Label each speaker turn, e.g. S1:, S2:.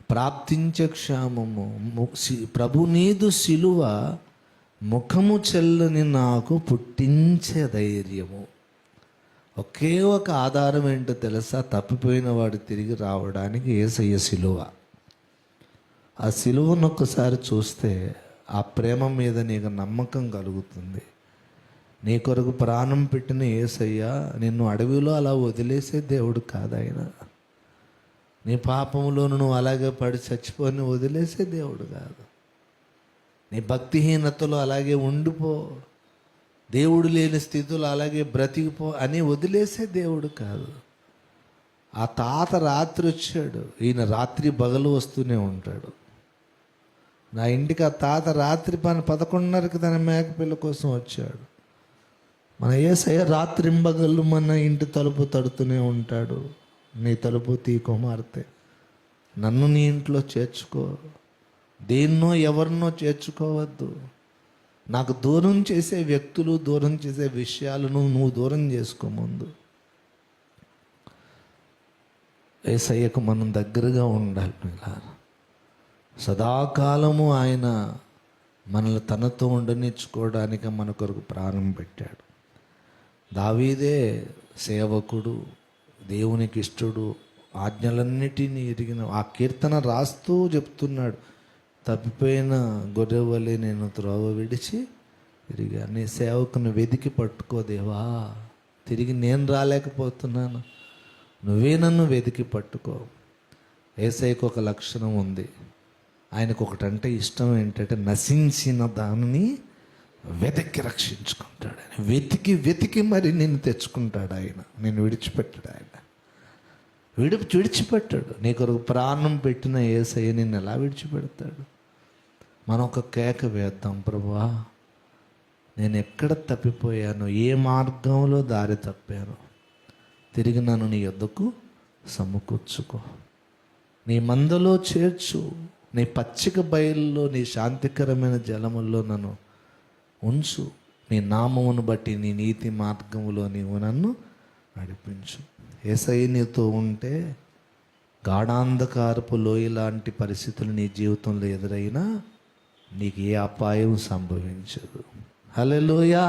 S1: ప్రాప్తించే క్షేమము, ప్రభు నీదు సిలువ ముఖము చెల్లని నాకు పుట్టించే ధైర్యము. ఒకే ఒక ఆధారం ఏంటో తెలుసా? తప్పిపోయిన వాడు తిరిగి రావడానికి యేసయ్య సిలువ. ఆ సిలువను ఒక్కసారి చూస్తే ఆ ప్రేమ మీద నీకు నమ్మకం కలుగుతుంది. నీ కొరకు ప్రాణం పెట్టిన యేసయ్య నిన్ను అడవిలో అలా వదిలేసే దేవుడు కాదు ఆయన. నీ పాపంలో నువ్వు అలాగే పడి చచ్చిపోని వదిలేసే దేవుడు కాదు. నీ భక్తిహీనతలో అలాగే ఉండిపో, దేవుడు లేని స్థితిలో అలాగే బ్రతికిపో అని వదిలేసే దేవుడు కాదు. ఆ తాత రాత్రి వచ్చాడు, ఈయన రాత్రి పగలు వస్తూనే ఉంటాడు. నా ఇంటికి ఆ తాత రాత్రి 11:30కి తన మేకపిల్ల కోసం వచ్చాడు. మన యేసయ్య రాత్రింబగళ్ళు మన ఇంటి తలుపు తడుతూనే ఉంటాడు. నీ తలుపు తీ కుమార్తె, నన్ను నీ ఇంట్లో చేర్చుకో, దేన్నో ఎవరినో చేర్చుకోవద్దు. నాకు దూరం చేసే వ్యక్తులు, దూరం చేసే విషయాలను నువ్వు దూరం చేసుకో. ముందు యేసయ్యకు మనం దగ్గరగా ఉండాలి. సదాకాలము ఆయన మనల్ని తనతో ఉండనిచ్చుకోవడానికి మన కొరకు ప్రాణం పెట్టాడు. దావీదే సేవకుడు, దేవునికి ఇష్టడు, ఆజ్ఞలన్నిటినీ ఎరిగిన. ఆ కీర్తన రాస్తూ చెప్తున్నాడు, తప్పిపోయిన గొర్రె వలె నేను త్రోవ విడిచి తిరిగా. నీ సేవకుని వెతికి పట్టుకో దేవా, తిరిగి నేను రాలేకపోతున్నాను, నువ్వే నన్ను వెతికి పట్టుకో. యేసయ్యకు ఒక లక్షణం ఉంది, ఆయనకు ఒకటంటే ఇష్టం. ఏంటంటే నశించిన దానిని వెతికి రక్షించుకుంటాడు ఆయన. వెతికి మరి నిన్ను తెచ్చుకుంటాడు ఆయన. నేను విడిచిపెట్టాడు ఆయన, విడిచిపెట్టాడు. నీ కొరకు ప్రాణం పెట్టిన యేసయ్య నిన్ను ఎలా విడిచిపెడతాడు? మనం ఒక కేక వేద్దాం, ప్రభువా నేను ఎక్కడ తప్పిపోయాను, ఏ మార్గంలో దారి తప్పాను, తిరిగి నన్ను నీ యొద్దకు సమకూర్చుకో, నీ మందలో చేర్చు, నీ పచ్చిక బయలులో, నీ శాంతికరమైన జలముల్లో నన్ను ఉంచు, నీ నామమును బట్టి నీ నీతి మార్గములో నీవు నన్ను నడిపించు. యేసయ్య నీతో ఉంటే గాఢాంధకారపు లోయ లాంటి పరిస్థితులు నీ జీవితంలో ఎదురైనా నీకు ఏ అపాయం సంభవించదు. హల్లెలూయా.